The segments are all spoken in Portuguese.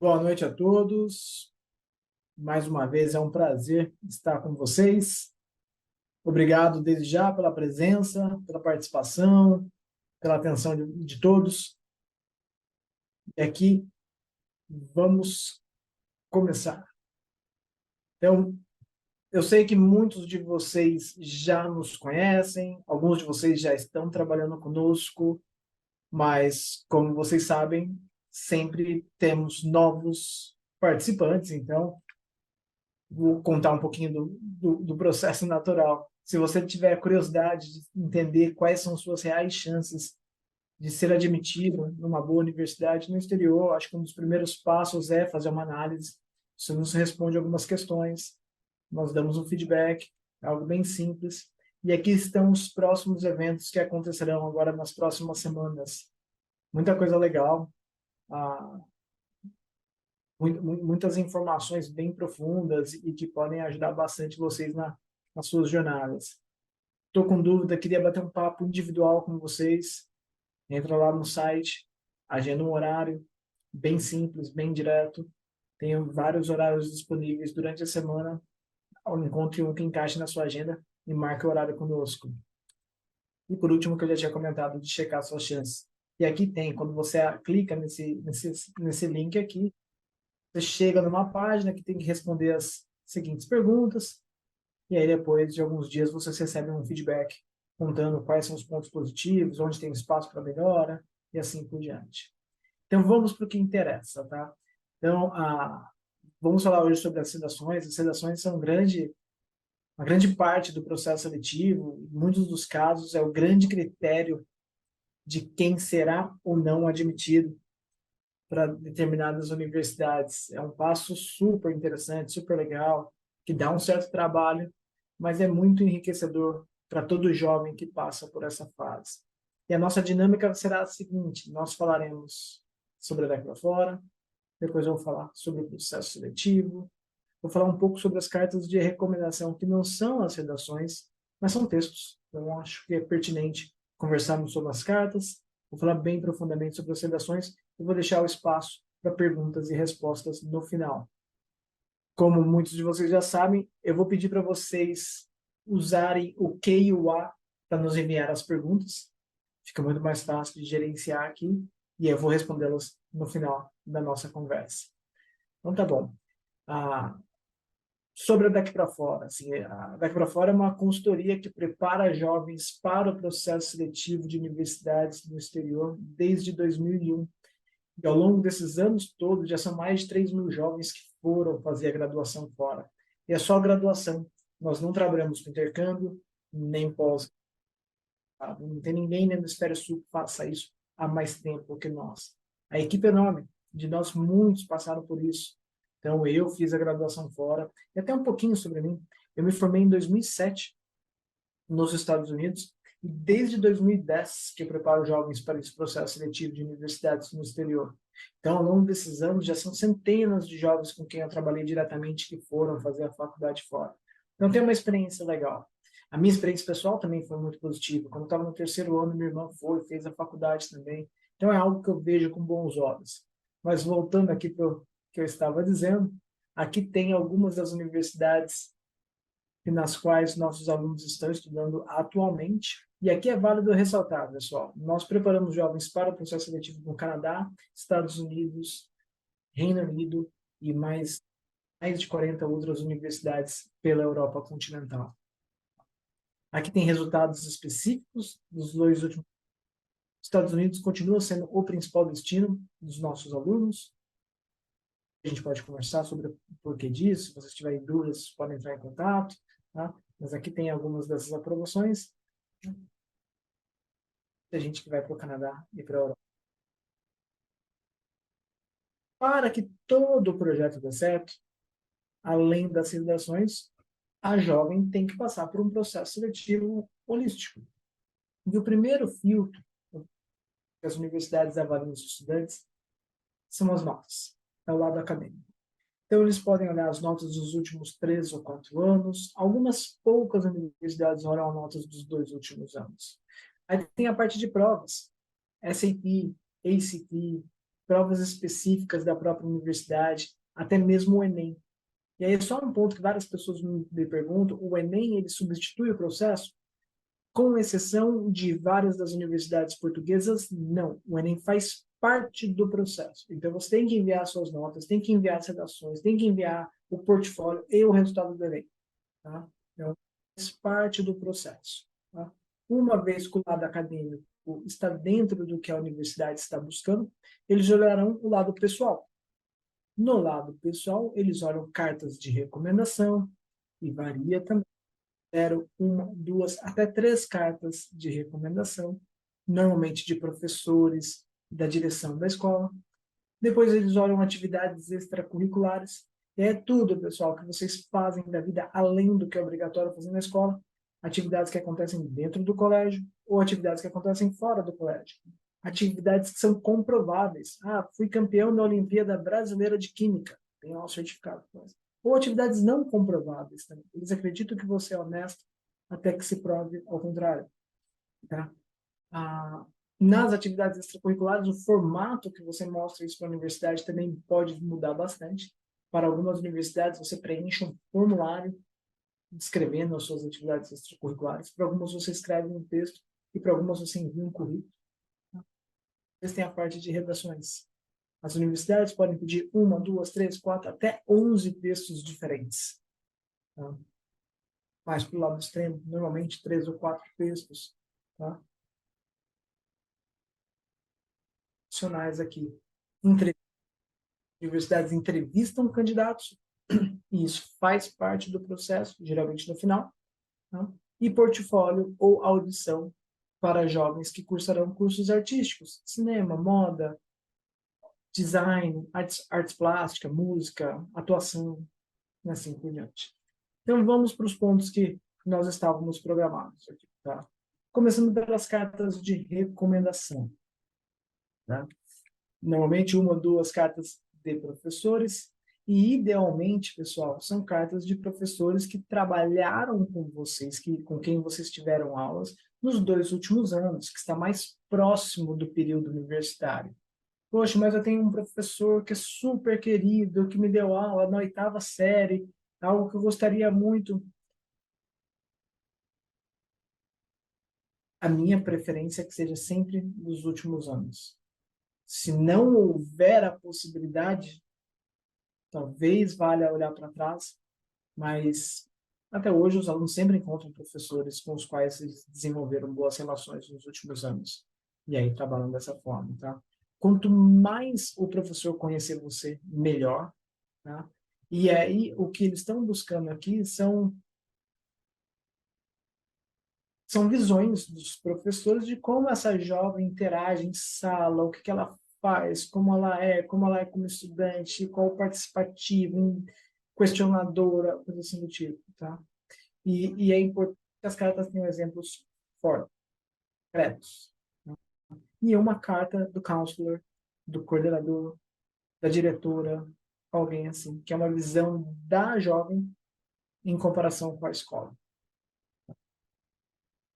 Boa noite a todos. Mais uma vez é um prazer estar com vocês. Obrigado desde já pela presença, pela participação, pela atenção de todos. E aqui vamos começar. Então, eu sei que muitos de vocês já nos conhecem, alguns de vocês já estão trabalhando conosco, mas, como vocês sabem, sempre temos novos participantes, então vou contar um pouquinho do processo natural. Se você tiver curiosidade de entender quais são suas reais chances de ser admitido numa boa universidade no exterior, acho que um dos primeiros passos é fazer uma análise. Isso nos responde algumas questões, nós damos um feedback, é algo bem simples. E aqui estão os próximos eventos que acontecerão agora nas próximas semanas. Muita coisa legal, ah, muitas informações bem profundas e que podem ajudar bastante vocês nas suas jornadas. Estou com dúvida, queria bater um papo individual com vocês. Entra lá no site, agenda um horário, bem simples, bem direto. Tenho vários horários disponíveis durante a semana. Encontre um que encaixe na sua agenda e marque o horário conosco. E por último, que eu já tinha comentado, de checar suas chances. E aqui tem, quando você clica nesse link aqui, você chega numa página que tem que responder as seguintes perguntas, e aí depois de alguns dias você recebe um feedback contando quais são os pontos positivos, onde tem espaço para melhora, e assim por diante. Então vamos para o que interessa, tá? Então, vamos falar hoje sobre as sedações. As sedações são uma grande parte do processo seletivo, em muitos dos casos é o grande critério de quem será ou não admitido para determinadas universidades. É um passo super interessante, super legal, que dá um certo trabalho, mas é muito enriquecedor para todo jovem que passa por essa fase. E a nossa dinâmica será a seguinte: nós falaremos sobre a daqui para fora, depois eu vou falar sobre o processo seletivo, vou falar um pouco sobre as cartas de recomendação, que não são as redações, mas são textos. Então, acho que é pertinente conversarmos sobre as cartas. Vou falar bem profundamente sobre as redações e vou deixar o espaço para perguntas e respostas no final. Como muitos de vocês já sabem, eu vou pedir para vocês usarem o Q e o A para nos enviar as perguntas. Fica muito mais fácil de gerenciar aqui e eu vou respondê-las no final da nossa conversa. Então tá bom. Ah, Sobre a Daqui para Fora. Assim, a Daqui para Fora é uma consultoria que prepara jovens para o processo seletivo de universidades no exterior desde 2001. E ao longo desses anos todos, já são mais de 3.000 jovens que foram fazer a graduação fora. E é só graduação. Nós não trabalhamos com intercâmbio, nem pós. Não tem ninguém no Hemisfério Sul que faça isso há mais tempo que nós. A equipe é enorme. De nós, muitos passaram por isso. Então, eu fiz a graduação fora. E até um pouquinho sobre mim. Eu me formei em 2007 nos Estados Unidos. E desde 2010 que eu preparo jovens para esse processo seletivo de universidades no exterior. Então, ao longo desses anos, já são centenas de jovens com quem eu trabalhei diretamente que foram fazer a faculdade fora. Então, tem uma experiência legal. A minha experiência pessoal também foi muito positiva. Quando eu estava no terceiro ano, minha irmã fez a faculdade também. Então, é algo que eu vejo com bons olhos. Mas voltando aqui para o que eu estava dizendo, aqui tem algumas das universidades nas quais nossos alunos estão estudando atualmente. E aqui é válido ressaltar, pessoal, nós preparamos jovens para o processo seletivo no Canadá, Estados Unidos, Reino Unido e mais de 40 outras universidades pela Europa continental. Aqui tem resultados específicos dos dois últimos. Estados Unidos continua sendo o principal destino dos nossos alunos. A gente pode conversar sobre o porquê disso. Se vocês tiverem dúvidas, podem entrar em contato. Tá? Mas aqui tem algumas dessas aprovações. A gente que vai para o Canadá e para a Europa. Para que todo o projeto dê certo, além das redações, a jovem tem que passar por um processo seletivo holístico. E o primeiro filtro que as universidades avaliam os estudantes são as notas, é o lado acadêmico. Então, eles podem olhar as notas dos últimos 3 ou 4 anos. Algumas poucas universidades olham as notas dos 2 últimos anos. Aí tem a parte de provas, SAT, ACT, provas específicas da própria universidade, até mesmo o Enem. E aí, só um ponto que várias pessoas me perguntam, o Enem, ele substitui o processo? Com exceção de várias das universidades portuguesas, não. O Enem faz parte do processo. Então, você tem que enviar suas notas, tem que enviar as redações, tem que enviar o portfólio e o resultado do Enem. Tá? Então, faz parte do processo. Tá? Uma vez que o lado acadêmico está dentro do que a universidade está buscando, eles olharão o lado pessoal. No lado pessoal, eles olham cartas de recomendação, e varia também. 1, 2, até 3 cartas de recomendação, normalmente de professores, da direção da escola. Depois eles olham atividades extracurriculares. É tudo, pessoal, que vocês fazem da vida além do que é obrigatório fazer na escola. Atividades que acontecem dentro do colégio ou atividades que acontecem fora do colégio. Atividades que são comprováveis. Ah, fui campeão da Olimpíada Brasileira de Química. Tem lá o certificado. Ou atividades não comprováveis também. Eles acreditam que você é honesto até que se prove ao contrário. Tá? Nas atividades extracurriculares, o formato que você mostra isso para a universidade também pode mudar bastante. Para algumas universidades, você preenche um formulário descrevendo as suas atividades extracurriculares. Para algumas, você escreve um texto e para algumas, você envia um currículo. Eles têm a parte de redações. As universidades podem pedir 1, 2, 3, 4, até 11 textos diferentes. Tá? Mais para o lado extremo, normalmente 3 ou 4 textos. Tá? Opcionais aqui. Universidades entrevistam candidatos, e isso faz parte do processo, geralmente no final. Tá? E portfólio ou audição para jovens que cursarão cursos artísticos, cinema, moda, design, artes plásticas, música, atuação, e assim por diante. Então, vamos para os pontos que nós estávamos programados aqui, tá? Começando pelas cartas de recomendação. Tá? Normalmente, 1 ou 2 cartas de professores, e idealmente, pessoal, são cartas de professores que trabalharam com vocês, com quem vocês tiveram aulas nos 2 últimos anos, que está mais próximo do período universitário. Poxa, mas eu tenho um professor que é super querido, que me deu aula na 8ª série, algo que eu gostaria muito. A minha preferência é que seja sempre dos últimos anos. Se não houver a possibilidade, talvez valha olhar para trás, mas até hoje os alunos sempre encontram professores com os quais eles desenvolveram boas relações nos últimos anos. E aí trabalham dessa forma, tá? Quanto mais o professor conhecer você, melhor, tá? E aí o que eles estão buscando aqui são visões dos professores de como essa jovem interage em sala, o que que ela faz, como ela é como estudante, qual participativa, questionadora, coisa assim do tipo, tá? E é importante que as cartas tenham exemplos fortes, concretos. Né? E uma carta do counselor, do coordenador, da diretora, alguém assim, que é uma visão da jovem em comparação com a escola.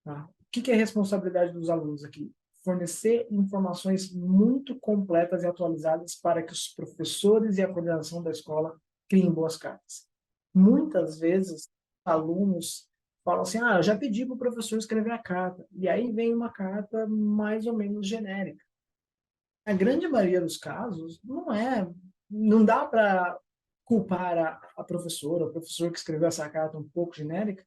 Tá? O que é responsabilidade dos alunos aqui? Fornecer informações muito completas e atualizadas para que os professores e a coordenação da escola criem boas cartas. Muitas vezes, alunos falam assim, eu já pedi para o professor escrever a carta, e aí vem uma carta mais ou menos genérica. A grande maioria dos casos não dá para culpar a professora, o professor que escreveu essa carta um pouco genérica,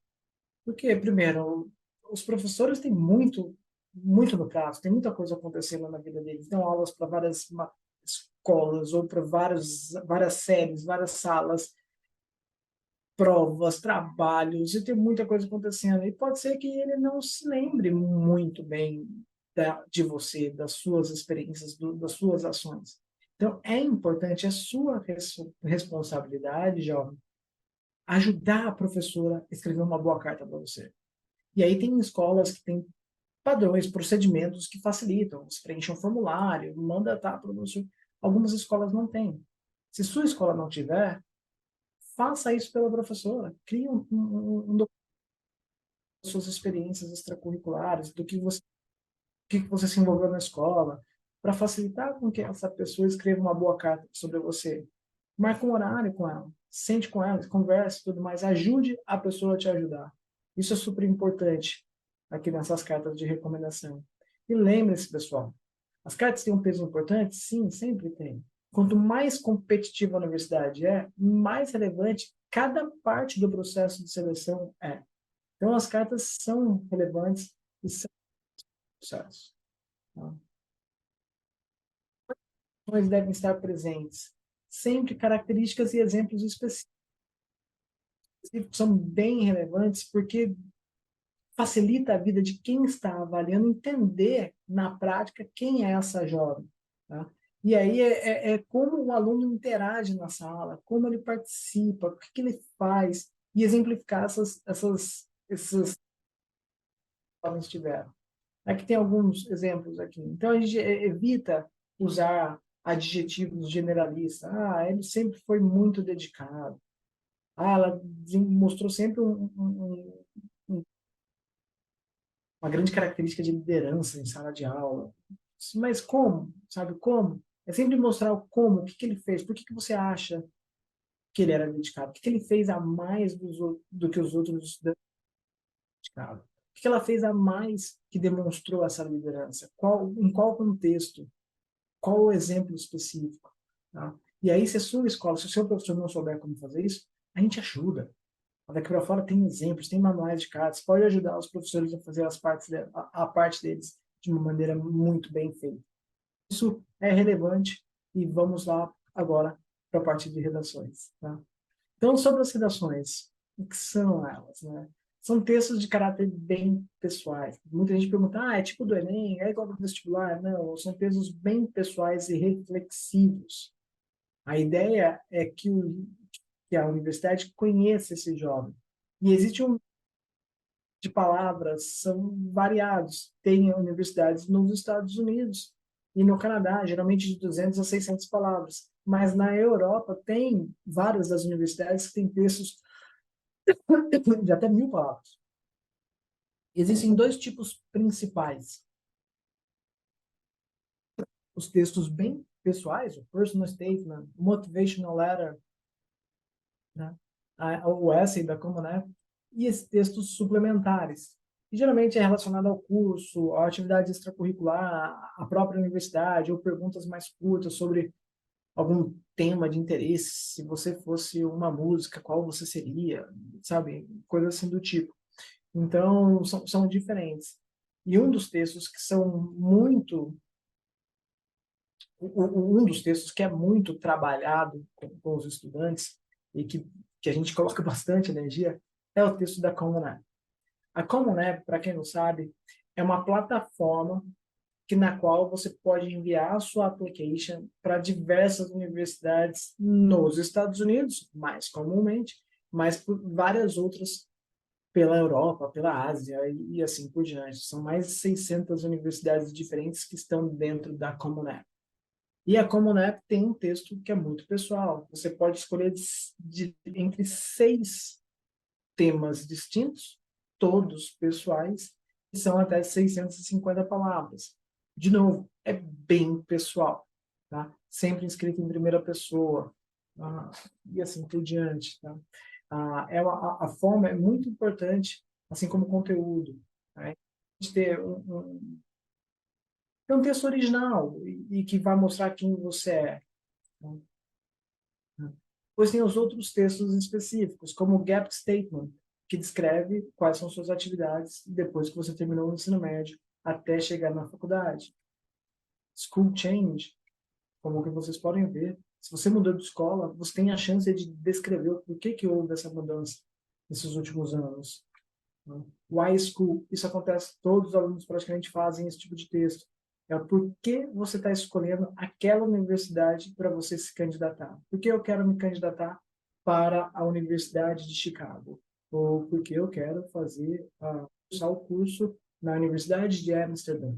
porque, primeiro, os professores têm muito no prazo, tem muita coisa acontecendo na vida deles. Dão aulas para várias escolas ou para várias séries, várias salas, provas, trabalhos, e tem muita coisa acontecendo. E pode ser que ele não se lembre muito bem de você, das suas experiências, das suas ações. Então, é importante, é sua responsabilidade, jovem, ajudar a professora a escrever uma boa carta para você. E aí tem escolas que têm padrões, procedimentos que facilitam. Você preenche um formulário, manda para o professor. Algumas escolas não têm. Se sua escola não tiver, faça isso pela professora. Crie um documento das suas experiências extracurriculares, do que você se envolveu na escola, para facilitar com que essa pessoa escreva uma boa carta sobre você. Marque um horário com ela, sente com ela, converse e tudo mais, ajude a pessoa a te ajudar. Isso é super importante aqui nessas cartas de recomendação. E lembre-se, pessoal, as cartas têm um peso importante? Sim, sempre tem. Quanto mais competitiva a universidade é, mais relevante cada parte do processo de seleção é. Então, as cartas são relevantes e são processos. Tá? Eles devem estar presentes. Sempre características e exemplos específicos são bem relevantes porque facilita a vida de quem está avaliando entender na prática quem é essa jovem. Tá? E aí é como o aluno interage na sala, como ele participa, o que ele faz, e exemplificar esses jovens tiveram. Aqui tem alguns exemplos aqui. Então, a gente evita usar adjetivos generalistas. Ah, ele sempre foi muito dedicado. Ah, ela mostrou sempre uma grande característica de liderança em sala de aula. Mas como? Sabe como? É sempre mostrar o como, o que ele fez, por que você acha que ele era dedicado, o que ele fez a mais do que os outros dedicados. O que ela fez a mais que demonstrou essa liderança? Em qual contexto? Qual o exemplo específico? Tá? E aí, se a sua escola, se o seu professor não souber como fazer isso, a gente ajuda. Daqui para fora tem exemplos, tem manuais de cartas, pode ajudar os professores a fazer a parte deles de uma maneira muito bem feita. Isso é relevante e vamos lá agora para a parte de redações. Tá? Então, sobre as redações, o que são elas? Né? São textos de caráter bem pessoais. Muita gente pergunta, é tipo do Enem, é igual do vestibular? Não, são textos bem pessoais e reflexivos. A ideia é que a universidade conheça esse jovem. E existe de palavras, são variados. Tem universidades nos Estados Unidos e no Canadá, geralmente de 200 a 600 palavras. Mas na Europa tem várias das universidades que têm textos de até 1.000 palavras. Existem dois tipos principais. Os textos bem pessoais, o personal statement, o motivational letter, né? O essay da Common App, e esses textos suplementares, que geralmente é relacionado ao curso, à atividade extracurricular, à própria universidade, ou perguntas mais curtas sobre algum tema de interesse. Se você fosse uma música, qual você seria? Sabe? Coisas assim do tipo. Então, são diferentes. E um dos textos que são muito um dos textos que é muito trabalhado com os estudantes e que a gente coloca bastante energia é o texto da Common App. A Common App, para quem não sabe, é uma plataforma na qual você pode enviar a sua application para diversas universidades nos Estados Unidos, mais comumente, mas por várias outras pela Europa, pela Ásia e assim por diante. São mais de 600 universidades diferentes que estão dentro da Common App. E a Common App tem um texto que é muito pessoal. Você pode escolher entre 6 temas distintos, todos pessoais, que são até 650 palavras. De novo, é bem pessoal, tá? Sempre escrito em primeira pessoa, e assim por diante, tá? A forma é muito importante, assim como o conteúdo. Né? A gente ter um texto original e que vai mostrar quem você é. Né? Pois tem os outros textos específicos, como o Gap Statement, que descreve quais são suas atividades depois que você terminou o ensino médio até chegar na faculdade. School Change, como que vocês podem ver, se você mudou de escola, você tem a chance de descrever o porquê que houve essa mudança nesses últimos anos. Why School? Isso acontece, todos os alunos praticamente fazem esse tipo de texto. É o porquê você está escolhendo aquela universidade para você se candidatar. Por que eu quero me candidatar para a Universidade de Chicago? Ou porque eu quero cursar o curso na Universidade de Amsterdã.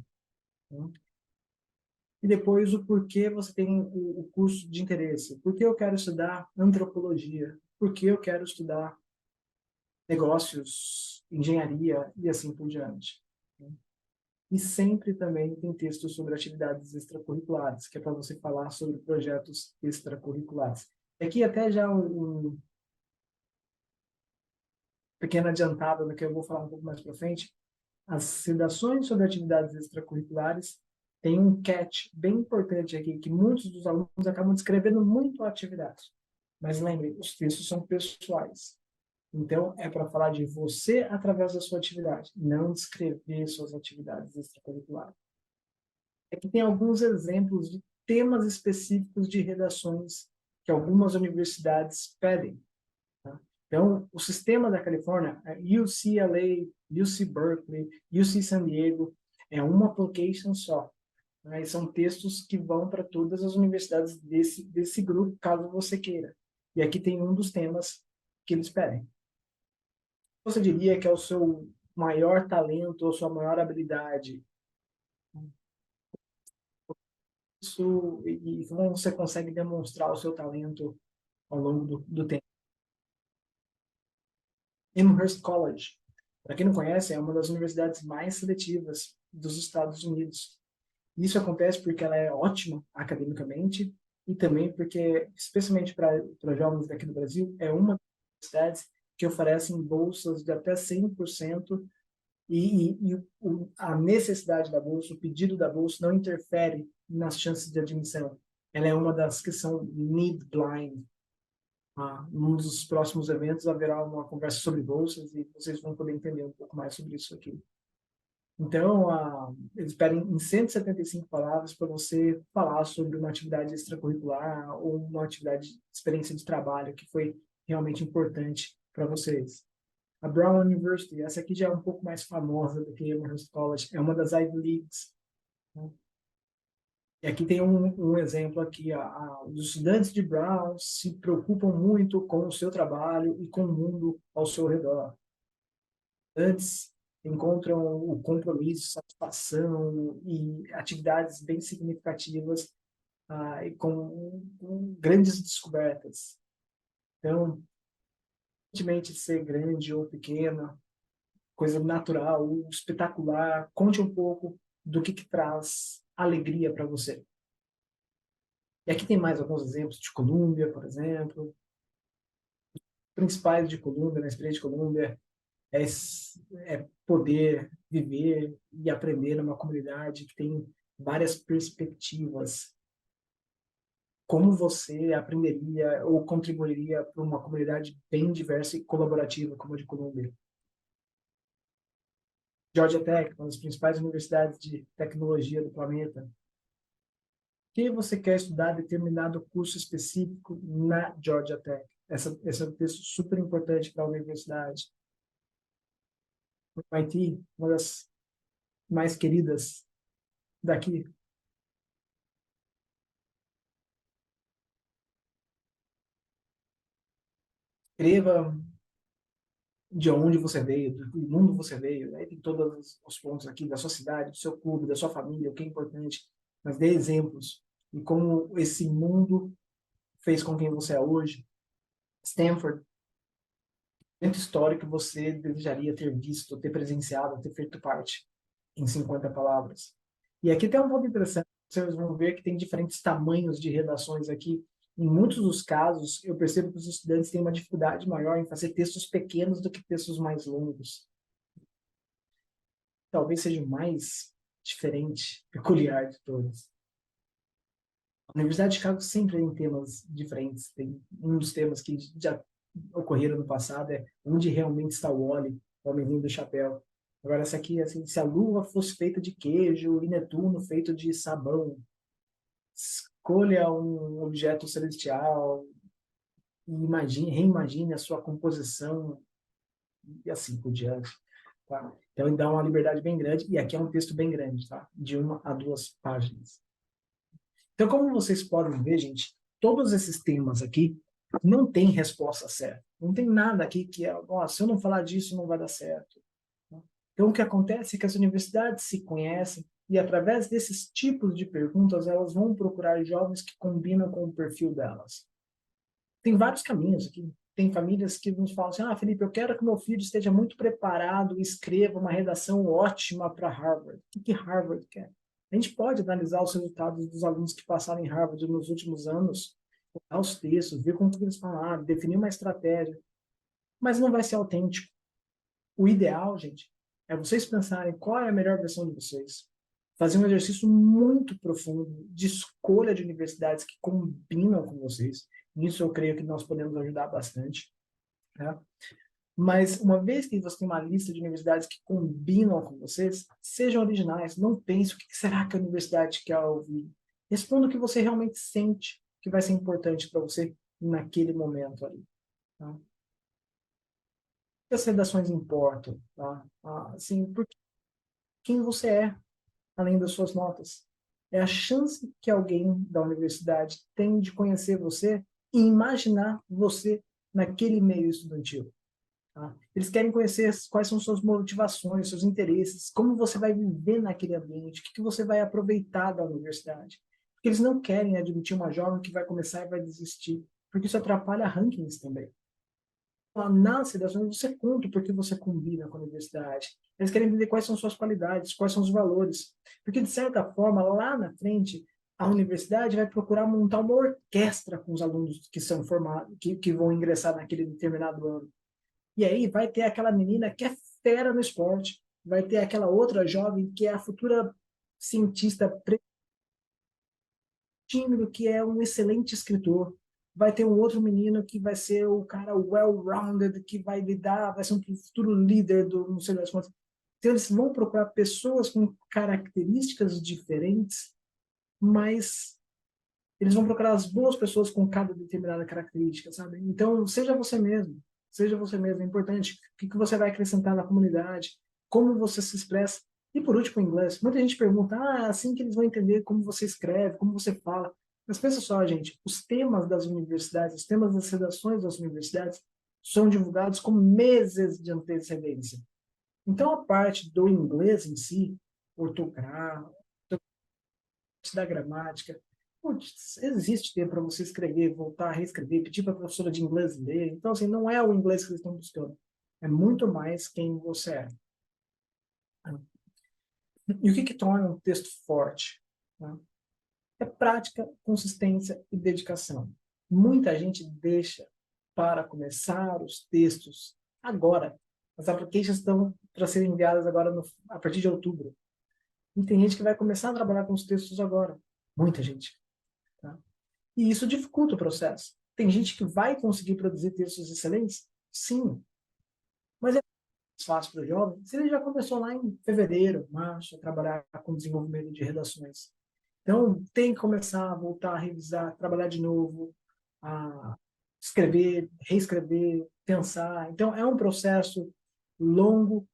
Né? E depois o porquê você tem o curso de interesse. Por que eu quero estudar antropologia? Por que eu quero estudar negócios, engenharia e assim por diante. E sempre também tem texto sobre atividades extracurriculares, que é para você falar sobre projetos extracurriculares. Aqui até já um pequeno adiantado do que eu vou falar um pouco mais para frente, as redações sobre atividades extracurriculares têm um catch bem importante aqui, que muitos dos alunos acabam descrevendo muito a atividade. Mas lembre, os textos são pessoais. Então, é para falar de você através da sua atividade, não descrever suas atividades extracurriculares. Aqui tem alguns exemplos de temas específicos de redações que algumas universidades pedem. Tá? Então, o sistema da Califórnia, UCLA, UC Berkeley, UC San Diego, é uma application só. Né? E são textos que vão para todas as universidades desse grupo, caso você queira. E aqui tem um dos temas que eles pedem. Você diria que é o seu maior talento ou sua maior habilidade? Isso, e como você consegue demonstrar o seu talento ao longo do tempo? Amherst College, para quem não conhece, é uma das universidades mais seletivas dos Estados Unidos. Isso acontece porque ela é ótima academicamente e também porque, especialmente para jovens daqui do Brasil, é uma das universidades que oferecem bolsas de até 100% a necessidade da bolsa, o pedido da bolsa não interfere nas chances de admissão. Ela é uma das que são need blind. Num dos próximos eventos haverá uma conversa sobre bolsas e vocês vão poder entender um pouco mais sobre isso aqui. Então, eles pedem em 175 palavras para você falar sobre uma atividade extracurricular ou uma atividade, experiência de trabalho que foi realmente importante para vocês. A Brown University, essa aqui já é um pouco mais famosa do que a Amherst College, é uma das Ivy Leagues. Né? E aqui tem um exemplo aqui, os estudantes de Brown se preocupam muito com o seu trabalho e com o mundo ao seu redor. Antes encontram o compromisso, satisfação e atividades bem significativas e com grandes descobertas. Então, independentemente de ser grande ou pequena, coisa natural, espetacular, conte um pouco do que traz alegria para você. E aqui tem mais alguns exemplos de Colômbia, por exemplo. Principais de Colômbia, na experiência de Colômbia, é poder viver e aprender numa comunidade que tem várias perspectivas. Como você aprenderia ou contribuiria para uma comunidade bem diversa e colaborativa como a de Colômbia? Georgia Tech, uma das principais universidades de tecnologia do planeta. Que você quer estudar determinado curso específico na Georgia Tech? Esse é um texto super importante para a universidade. O MIT, uma das mais queridas daqui. Escreva de onde você veio, do mundo você veio. Aí tem todos os pontos aqui da sua cidade, do seu clube, da sua família, o que é importante. Mas dê exemplos de como esse mundo fez com quem você é hoje. Stanford, evento histórico que você desejaria ter visto, ter presenciado, ter feito parte, em 50 palavras. E aqui tem um ponto interessante, vocês vão ver que tem diferentes tamanhos de redações aqui. Em muitos dos casos, eu percebo que os estudantes têm uma dificuldade maior em fazer textos pequenos do que textos mais longos. Talvez seja o mais diferente, peculiar de todos. A Universidade de Chicago sempre tem temas diferentes. Tem um dos temas que já ocorreram no passado é onde realmente está o Wally, o homenzinho do chapéu. Agora, essa aqui, assim, se a Lua fosse feita de queijo e Netuno feito de sabão, escolha um objeto celestial e reimagine a sua composição e assim por diante. Tá? Então, ele dá uma liberdade bem grande, e aqui é um texto bem grande, tá? De 1 a 2 páginas. Então, como vocês podem ver, gente, todos esses temas aqui não tem resposta certa. Não tem nada aqui que é, se eu não falar disso, não vai dar certo. Então, o que acontece é que as universidades se conhecem e, através desses tipos de perguntas, elas vão procurar jovens que combinam com o perfil delas. Tem vários caminhos aqui. tem famílias que nos falam assim, Felipe, eu quero que meu filho esteja muito preparado e escreva uma redação ótima para Harvard. O que Harvard quer? A gente pode analisar os resultados dos alunos que passaram em Harvard nos últimos anos, olhar os textos, ver como que eles falaram, definir uma estratégia, mas não vai ser autêntico. O ideal, gente, é vocês pensarem qual é a melhor versão de vocês. Fazer um exercício muito profundo de escolha de universidades que combinam com vocês. Nisso eu creio que nós podemos ajudar bastante. Tá? Mas uma vez que você tem uma lista de universidades que combinam com vocês, sejam originais. Não pense o que será que a universidade quer ouvir. Responda o que você realmente sente que vai ser importante para você naquele momento ali. Tá? As redações importam, tá? Assim, porque quem você é, além das suas notas. É a chance que alguém da universidade tem de conhecer você e imaginar você naquele meio estudantil. Tá? Eles querem conhecer quais são suas motivações, seus interesses, como você vai viver naquele ambiente, o que você vai aproveitar da universidade. Porque eles não querem admitir uma jovem que vai começar e vai desistir, porque isso atrapalha rankings também. Nas redações você conta porque você combina com a universidade. Eles querem entender quais são suas qualidades, quais são os valores. Porque, de certa forma, lá na frente, a universidade vai procurar montar uma orquestra com os alunos que são formados, que vão ingressar naquele determinado ano. E aí vai ter aquela menina que é fera no esporte, vai ter aquela outra jovem que é a futura cientista tímido, que é um excelente escritor. Vai ter um outro menino que vai ser o cara well-rounded, que vai lidar, vai ser um futuro líder do não sei das quantas. Então, eles vão procurar pessoas com características diferentes, mas eles vão procurar as boas pessoas com cada determinada característica, sabe? Então, seja você mesmo. Seja você mesmo. É importante. O que você vai acrescentar na comunidade? Como você se expressa? E por último, o inglês. Muita gente pergunta, é assim que eles vão entender como você escreve, como você fala. Mas pensa só, gente, os temas das universidades, os temas das redações das universidades são divulgados com meses de antecedência. Então, a parte do inglês em si, ortografia, da gramática, putz, existe tempo para você escrever, voltar a reescrever, pedir para a professora de inglês ler. Então, assim, não é o inglês que eles estão buscando. É muito mais quem você é. E o que torna um texto forte? Né? É prática, consistência e dedicação. Muita gente deixa para começar os textos agora. As applications estão para serem enviadas agora a partir de outubro. E tem gente que vai começar a trabalhar com os textos agora. Muita gente. Tá? E isso dificulta o processo. Tem gente que vai conseguir produzir textos excelentes? Sim. Mas é mais fácil para o jovem se ele já começou lá em fevereiro, março, a trabalhar com desenvolvimento de redações. Então, tem que começar a voltar a revisar, trabalhar de novo, a escrever, reescrever, pensar. Então, é um processo longo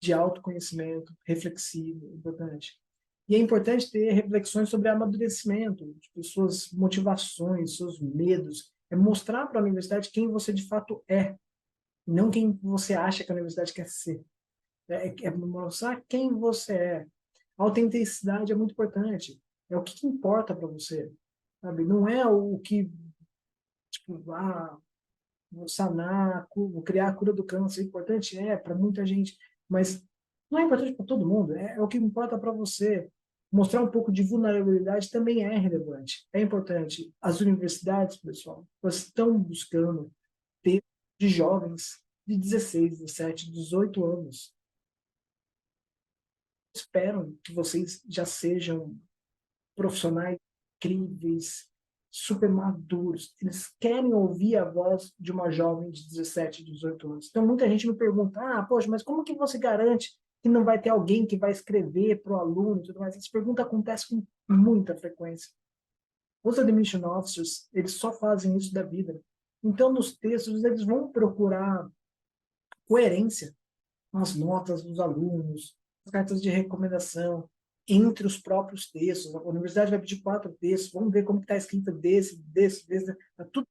de autoconhecimento, reflexivo, importante. E é importante ter reflexões sobre amadurecimento, tipo, suas motivações, seus medos. É mostrar para a universidade quem você de fato é, não quem você acha que a universidade quer ser. É mostrar quem você é. A autenticidade é muito importante. É o que importa para você. Sabe? Não é o que, tipo, sanar, criar a cura do câncer. É importante, para muita gente. Mas não é importante para todo mundo. É o que importa para você. Mostrar um pouco de vulnerabilidade também é relevante. É importante. As universidades, pessoal, estão buscando ter de jovens de 16, 17, 18 anos. Esperam que vocês já sejam profissionais incríveis, super maduros. Eles querem ouvir a voz de uma jovem de 17, 18 anos. Então, muita gente me pergunta, poxa, mas como que você garante que não vai ter alguém que vai escrever para o aluno e tudo mais? Essa pergunta acontece com muita frequência. Os admission officers, eles só fazem isso da vida. Então, nos textos, eles vão procurar coerência nas notas dos alunos, as cartas de recomendação, entre os próprios textos. A universidade vai pedir 4 textos, vamos ver como está escrito desse. Tudo,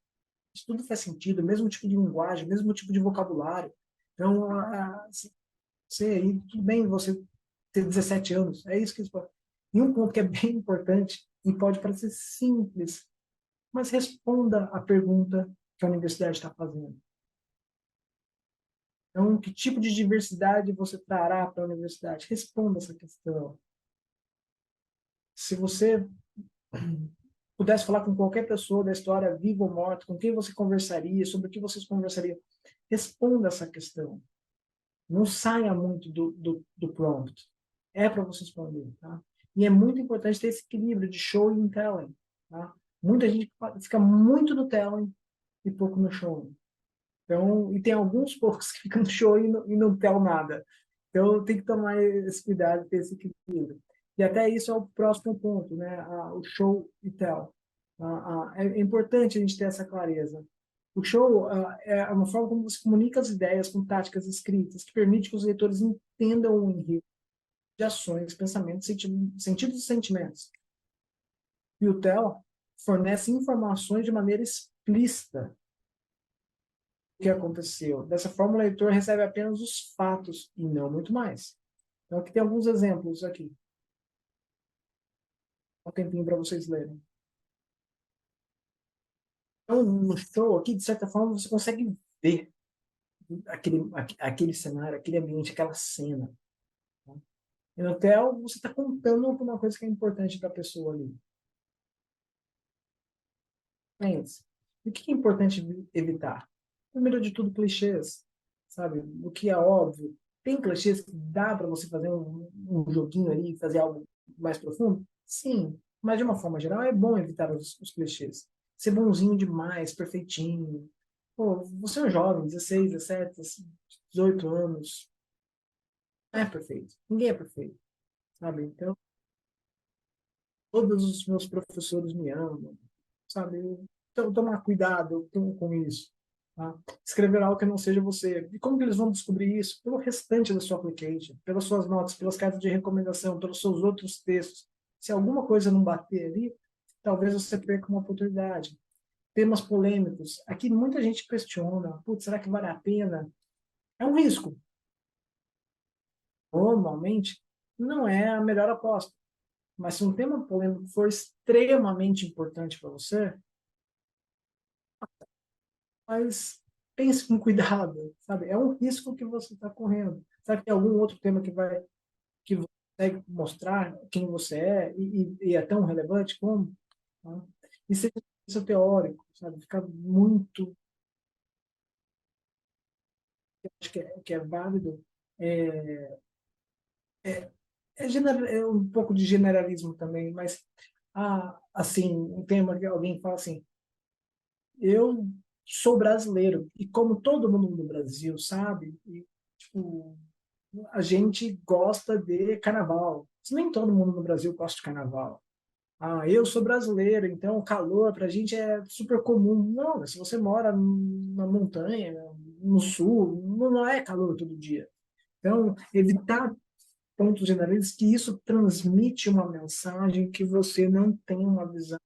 tudo faz sentido, mesmo tipo de linguagem, mesmo tipo de vocabulário. Então, você, tudo bem você ter 17 anos, é isso que eles podem. E um ponto que é bem importante, e pode parecer simples, mas responda a pergunta que a universidade está fazendo? Então, que tipo de diversidade você trará para a universidade? Responda essa questão. Se você pudesse falar com qualquer pessoa da história, viva ou morta, com quem você conversaria, sobre o que vocês conversariam, responda essa questão. Não saia muito do prompt. É para você responder, tá? E é muito importante ter esse equilíbrio de show e telling, tá? Muita gente fica muito no telling e pouco no showing. Então, e tem alguns poucos que ficam no show e não tell nada. Então, tem que tomar esse cuidado, ter esse equilíbrio. E até isso é o próximo ponto, né? O show e tell. É importante a gente ter essa clareza. O show é uma forma como você comunica as ideias com táticas escritas, que permite que os leitores entendam o enredo de ações, pensamentos, sentidos e sentimentos. E o tell fornece informações de maneira explícita o que aconteceu. Dessa forma, o leitor recebe apenas os fatos e não muito mais. Então, aqui tem alguns exemplos aqui. Um tempinho para vocês lerem. Então, no show aqui, de certa forma, você consegue ver aquele cenário, aquele ambiente, aquela cena. Tá? E no hotel, você está contando alguma coisa que é importante para a pessoa ali. Pense. E o que é importante evitar? Primeiro de tudo, clichês. Sabe? O que é óbvio. Tem clichês que dá para você fazer um joguinho ali, fazer algo mais profundo? Sim. Mas, de uma forma geral, é bom evitar os clichês. Ser bonzinho demais, perfeitinho. Pô, você é um jovem, 16, 17, 18 anos. Não é perfeito. Ninguém é perfeito. Sabe? Então, todos os meus professores me amam, sabe? Então, tomar cuidado com isso. Tá? Escrever algo que não seja você. E como que eles vão descobrir isso? Pelo restante da sua application, pelas suas notas, pelas cartas de recomendação, pelos seus outros textos. Se alguma coisa não bater ali, talvez você perca uma oportunidade. Temas polêmicos. Aqui muita gente questiona, putz, será que vale a pena? É um risco. Normalmente, não é a melhor aposta. Mas se um tema polêmico for extremamente importante para você, mas pense com cuidado, sabe? É um risco que você está correndo. Será que tem algum outro tema que você consegue mostrar quem você é e é tão relevante como? Tá? E seja isso teórico, sabe? Fica muito, acho que é válido. É, é um pouco de generalismo também, mas assim, um tema que alguém fala assim, eu sou brasileiro e como todo mundo no Brasil sabe, e, tipo, a gente gosta de carnaval. Nem todo mundo no Brasil gosta de carnaval. Eu sou brasileiro, então o calor para a gente é super comum. Não, se você mora na montanha, no sul, não é calor todo dia. Então, evitar pontos generais que isso transmite uma mensagem que você não tem uma visão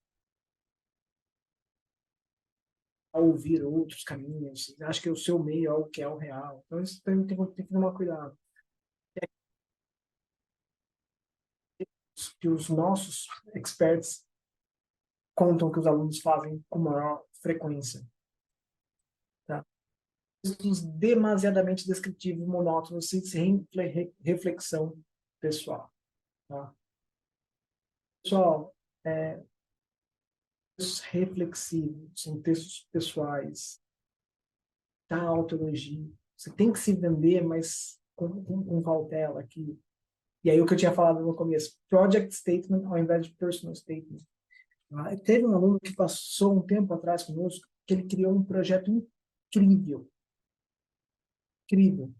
a ouvir outros caminhos. Acho que o seu meio é o que é o real. Então, isso tem que tomar cuidado. Que os nossos experts contam que os alunos fazem com maior frequência. Tá? Textos demasiadamente descritivos, monótonos, sem reflexão pessoal. Tá? Pessoal, textos reflexivos, são textos pessoais, tá? Autoelogio. Você tem que se vender, mas com cautela aqui. E aí o que eu tinha falado no começo, project statement ao invés de personal statement. Teve um aluno que passou um tempo atrás conosco, que ele criou um projeto incrível, incrível.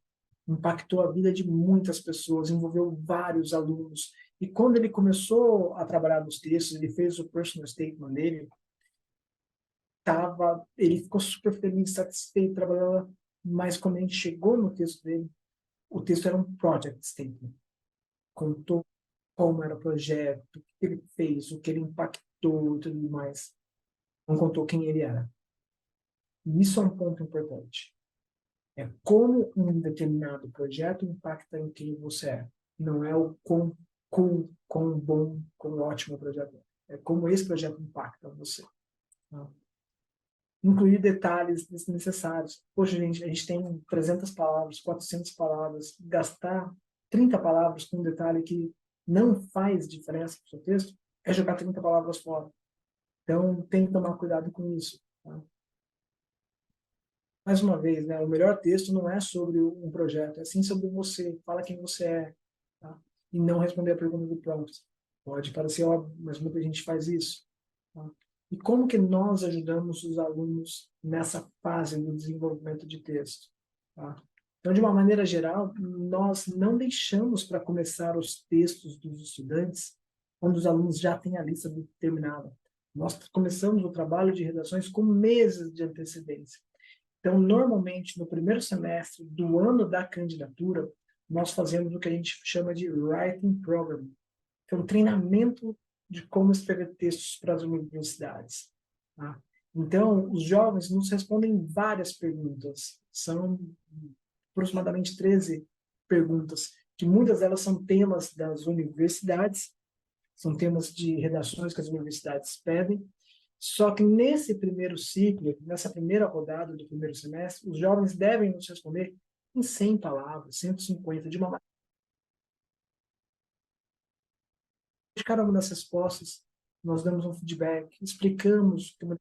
Impactou a vida de muitas pessoas, envolveu vários alunos. E quando ele começou a trabalhar nos textos, ele fez o personal statement dele, ele ficou super feliz, satisfeito, trabalhando. Mas quando a gente chegou no texto dele, o texto era um project statement. Contou como era o projeto, o que ele fez, o que ele impactou e tudo mais. Não contou quem ele era. E isso é um ponto importante. É como um determinado projeto impacta em quem você é. Não é o quão cool, quão bom, quão ótimo o projeto é. É como esse projeto impacta você. Tá? incluir detalhes desnecessários. Poxa, gente, a gente tem 300 palavras, 400 palavras, gastar 30 palavras com um detalhe que não faz diferença para o seu texto, é jogar 30 palavras fora. Então, tem que tomar cuidado com isso. Tá? Mais uma vez, né, o melhor texto não é sobre um projeto, é sim sobre você. Fala quem você é. Tá? E não responder a pergunta do prompt. Pode parecer óbvio, mas muita gente faz isso. Tá? E como que nós ajudamos os alunos nessa fase do desenvolvimento de texto? Tá? Então, de uma maneira geral, nós não deixamos para começar os textos dos estudantes quando os alunos já têm a lista determinada. Nós começamos o trabalho de redações com meses de antecedência. Então, normalmente, no primeiro semestre do ano da candidatura, nós fazemos o que a gente chama de Writing Program, que é um treinamento de como escrever textos para as universidades. Tá? Então, os jovens nos respondem várias perguntas. São aproximadamente 13 perguntas, que muitas delas são temas das universidades, são temas de redações que as universidades pedem. Só que nesse primeiro ciclo, nessa primeira rodada do primeiro semestre, os jovens devem nos responder em 100 palavras, 150, de uma maneira. De cada uma das respostas, nós damos um feedback, explicamos como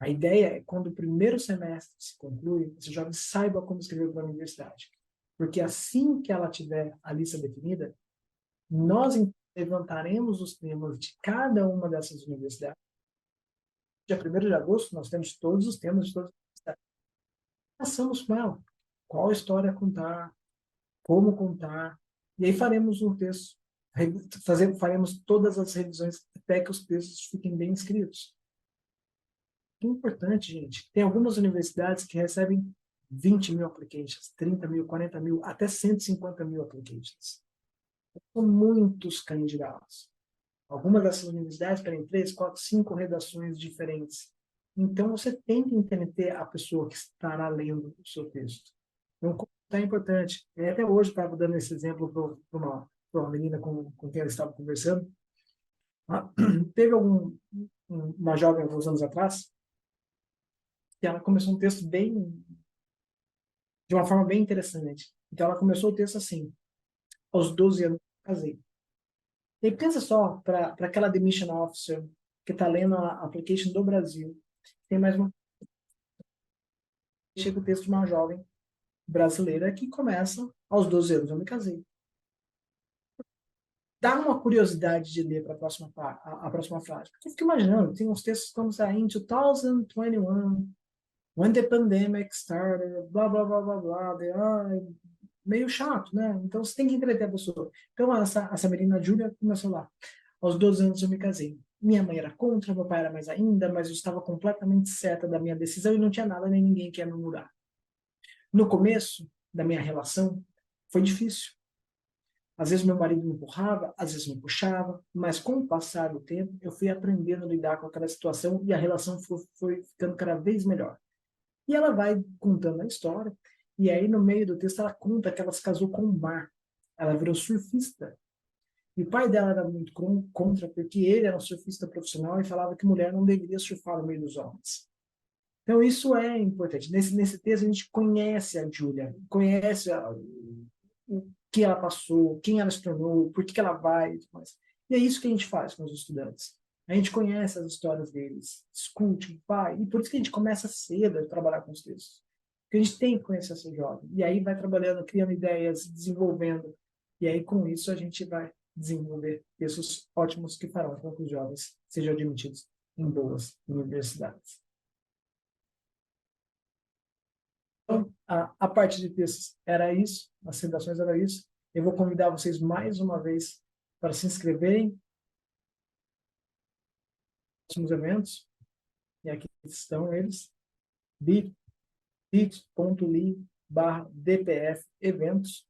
a ideia é quando o primeiro semestre se conclui, esse jovem saiba como escrever para a universidade. Porque assim que ela tiver a lista definida, nós levantaremos os temas de cada uma dessas universidades. Dia 1º de agosto, nós temos todos os temas de todas as universidades. Passamos com ela. Qual história contar, como contar, e aí faremos um texto, faremos todas as revisões até que os textos fiquem bem escritos. É importante, gente. Tem algumas universidades que recebem 20 mil applications, 30 mil, 40 mil, até 150 mil applications. São muitos candidatos. Algumas dessas universidades querem 3, 4, 5 redações diferentes. Então, você tem que entender a pessoa que estará lendo o seu texto. Então, é importante. Até hoje, estava dando esse exemplo para uma menina com quem eu estava conversando. Teve uma jovem, alguns anos atrás, que ela começou um texto de uma forma bem interessante. Então, ela começou o texto assim: aos 12 anos, casei. E pensa só, para aquela admission officer que está lendo a application do Brasil, tem mais uma. Chega o texto de uma jovem brasileira que começa aos 12 anos, eu me casei. Dá uma curiosidade de ler para a próxima frase. Porque eu fico imaginando, tem uns textos como em 2021, when the pandemic started, blá, blá, blá, blá, blá, meio chato, né? Então você tem que entreter a pessoa. Então essa menina Júlia começou lá. Aos 12 anos eu me casei. Minha mãe era contra, meu pai era mais ainda, mas eu estava completamente certa da minha decisão e não tinha nada nem ninguém que ia me mudar. No começo da minha relação, foi difícil. Às vezes meu marido me empurrava, às vezes me puxava, mas com o passar do tempo eu fui aprendendo a lidar com aquela situação e a relação foi ficando cada vez melhor. E ela vai contando a história, e aí no meio do texto ela conta que ela se casou com o mar. Ela virou surfista. E o pai dela era muito contra, porque ele era um surfista profissional e falava que mulher não deveria surfar no meio dos homens. Então isso é importante. Nesse texto a gente conhece a Júlia, conhece o que ela passou, quem ela se tornou, por que ela vai e tudo mais. E é isso que a gente faz com os estudantes. A gente conhece as histórias deles, discute, vai, e por isso que a gente começa cedo a trabalhar com os textos. Porque a gente tem que conhecer esse jovem. E aí vai trabalhando, criando ideias, desenvolvendo. E aí com isso a gente vai desenvolver textos ótimos que farão com que os jovens sejam admitidos em boas universidades. Então, a parte de textos era isso, as redações era isso. Eu vou convidar vocês mais uma vez para se inscreverem nos próximos eventos. E aqui estão eles, bit.ly/dpf eventos.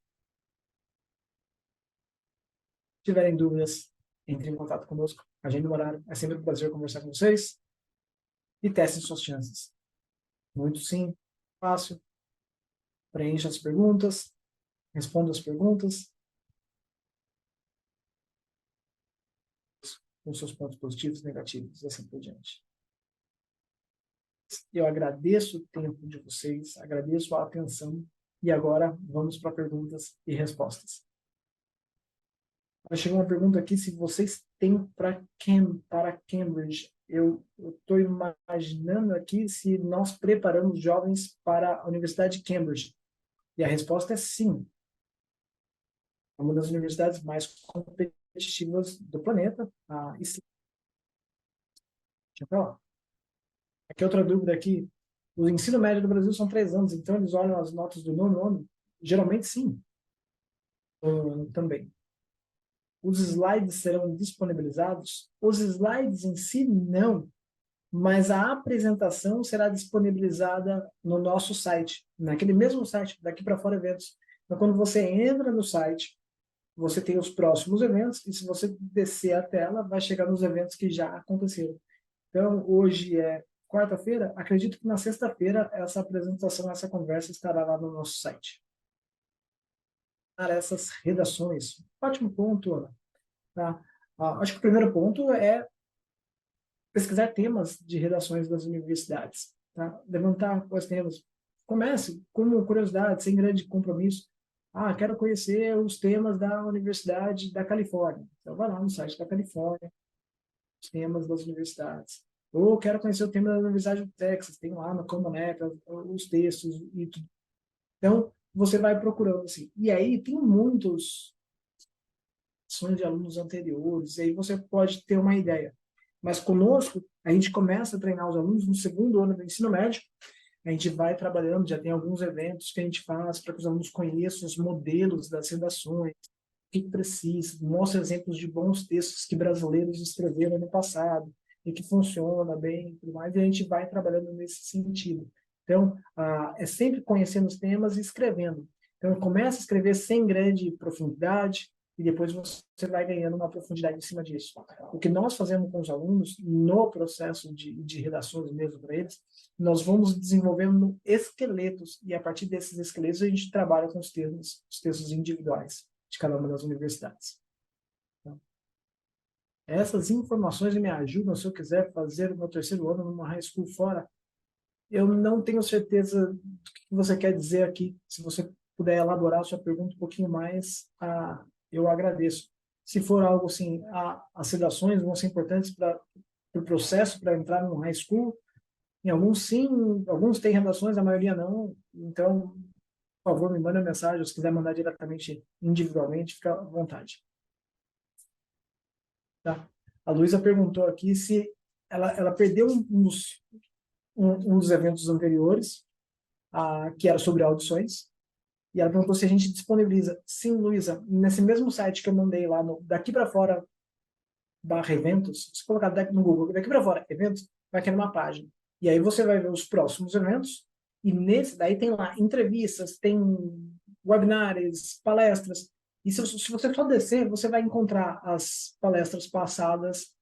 Se tiverem dúvidas, entrem em contato conosco, agende um horário. É sempre um prazer conversar com vocês e testem suas chances. Muito simples, fácil. Preencha as perguntas, responda as perguntas. com seus pontos positivos, negativos, e assim por diante. Eu agradeço o tempo de vocês, agradeço a atenção, e agora vamos para perguntas e respostas. Chegou uma pergunta aqui, se vocês têm para Cambridge. Eu estou imaginando aqui se nós preparamos jovens para a Universidade de Cambridge. E a resposta é sim. É uma das universidades mais competitivas do planeta. Deixa eu falar. Aqui outra dúvida aqui. O ensino médio do Brasil são 3 anos, então eles olham as notas do nono ano? Geralmente sim. Também. Os slides serão disponibilizados? Os slides em si, não. Mas a apresentação será disponibilizada no nosso site, naquele mesmo site, daqui para fora eventos. Então, quando você entra no site, você tem os próximos eventos, e se você descer a tela, vai chegar nos eventos que já aconteceram. Então, hoje é quarta-feira, acredito que na sexta-feira essa apresentação, essa conversa estará lá no nosso site. Para essas redações, ótimo ponto, Ana. Tá? Acho que o primeiro ponto é pesquisar temas de redações das universidades. Tá? Levantar quais temas. Comece como curiosidade, sem grande compromisso. Quero conhecer os temas da Universidade da Califórnia. Então, vai lá no site da Califórnia, os temas das universidades. Ou quero conhecer o tema da Universidade do Texas, tem lá no Common App os textos e tudo. Então, você vai procurando assim. E aí tem muitos sons de alunos anteriores, e aí você pode ter uma ideia. Mas conosco, a gente começa a treinar os alunos no segundo ano do ensino médio, a gente vai trabalhando, já tem alguns eventos que a gente faz para que os alunos conheçam os modelos das redações, o que precisa, mostra exemplos de bons textos que brasileiros escreveram no passado e que funciona bem, tudo mais, e a gente vai trabalhando nesse sentido. Então, é sempre conhecendo os temas e escrevendo. Então, começa a escrever sem grande profundidade, e depois você vai ganhando uma profundidade em cima disso. O que nós fazemos com os alunos, no processo de redações mesmo para eles, nós vamos desenvolvendo esqueletos, e a partir desses esqueletos a gente trabalha com os textos individuais de cada uma das universidades. Então, essas informações me ajudam se eu quiser fazer o meu terceiro ano numa high school fora. Eu não tenho certeza do que você quer dizer aqui. Se você puder elaborar a sua pergunta um pouquinho mais, eu agradeço. Se for algo assim, as redações vão ser importantes para o processo, para entrar no high school. Em alguns sim, alguns têm redações, a maioria não. Então, por favor, me manda uma mensagem. Se quiser mandar diretamente, individualmente, fica à vontade. Tá? A Luísa perguntou aqui se ela perdeu um dos eventos anteriores, que era sobre audições, e ela perguntou se a gente disponibiliza. Sim, Luísa, nesse mesmo site que eu mandei lá, daqui para fora, /eventos, se colocar no Google, daqui para fora, eventos, vai cair numa página. E aí você vai ver os próximos eventos, e nesse daí tem lá entrevistas, tem webinars, palestras, e se você só descer, você vai encontrar as palestras passadas,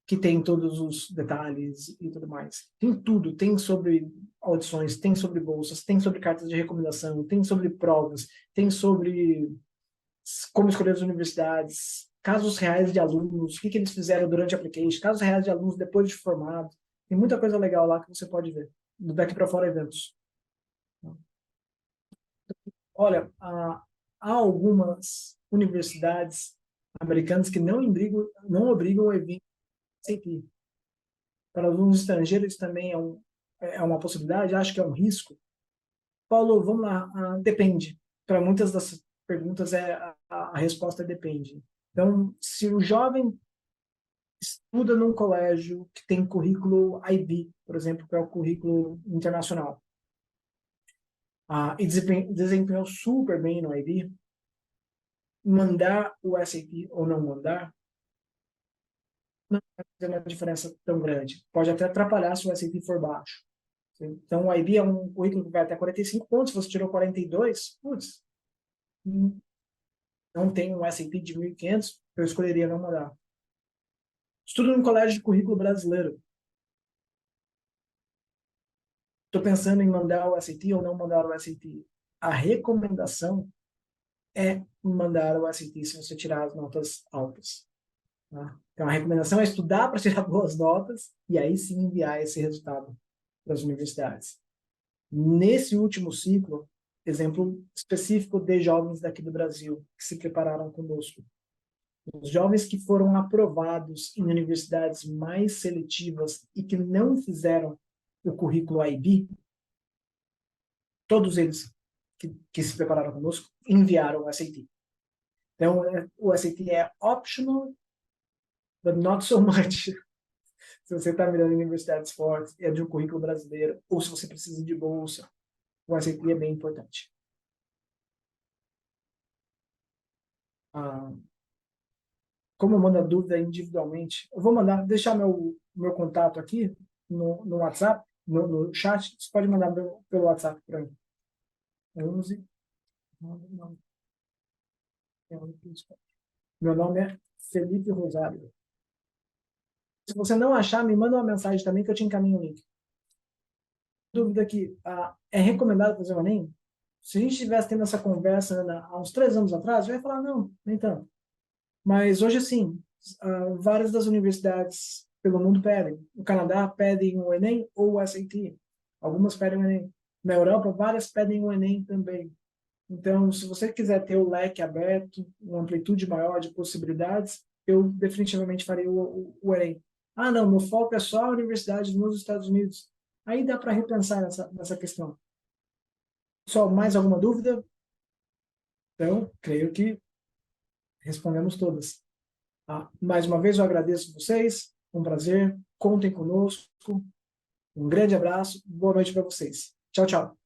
que tem todos os detalhes e tudo mais. Tem tudo, tem sobre audições, tem sobre bolsas, tem sobre cartas de recomendação, tem sobre provas, tem sobre como escolher as universidades, casos reais de alunos, o que eles fizeram durante a application, casos reais de alunos depois de formado. Tem muita coisa legal lá que você pode ver. Do Daqui para Fora Eventos. Olha, há algumas universidades americanas que não obrigam o evento SAT. Para alunos estrangeiros também é uma possibilidade, acho que é um risco. Paulo, vamos lá, depende. Para muitas das perguntas a resposta depende. Então, se o jovem estuda num colégio que tem currículo IB, por exemplo, que é o currículo internacional, e desempenhou super bem no IB, mandar o SAT ou não mandar não vai fazer uma diferença tão grande. Pode até atrapalhar se o SAT for baixo. Então, o IB é um currículo que vai até 45 pontos, se você tirou 42, putz, não tem um SAT de 1.500, eu escolheria não mandar. Estudo no colégio de currículo brasileiro. Estou pensando em mandar o SAT ou não mandar o SAT. A recomendação é mandar o SAT se você tirar as notas altas. Tá? Então, a recomendação é estudar para tirar boas notas e aí sim enviar esse resultado para as universidades. Nesse último ciclo, exemplo específico de jovens daqui do Brasil que se prepararam conosco. Os jovens que foram aprovados em universidades mais seletivas e que não fizeram o currículo IB, todos eles que se prepararam conosco enviaram o SAT. Então, o SAT é optional, but not so much. Se você está mirando em universidades fortes, é de um currículo brasileiro, ou se você precisa de bolsa, o SAT é bem importante. Como manda dúvida individualmente, eu vou deixar meu contato aqui no WhatsApp, no chat, você pode mandar pelo WhatsApp para mim. 11, meu nome é Felipe Rosário. Se você não achar, me manda uma mensagem também que eu te encaminho o link. Dúvida aqui, é recomendado fazer o Enem? Se a gente estivesse tendo essa conversa há uns 3 anos atrás, eu ia falar, não, nem tanto. Mas hoje, sim, várias das universidades pelo mundo pedem. No Canadá, pedem o Enem ou o SAT. Algumas pedem o Enem. Na Europa, várias pedem o Enem também. Então, se você quiser ter o leque aberto, uma amplitude maior de possibilidades, eu definitivamente faria o Enem. Ah, não, meu foco é só a universidade nos Estados Unidos. Aí dá para repensar nessa questão. Pessoal, mais alguma dúvida? Então, creio que respondemos todas. Mais uma vez, eu agradeço vocês. Um prazer. Contem conosco. Um grande abraço. Boa noite para vocês. Tchau, tchau.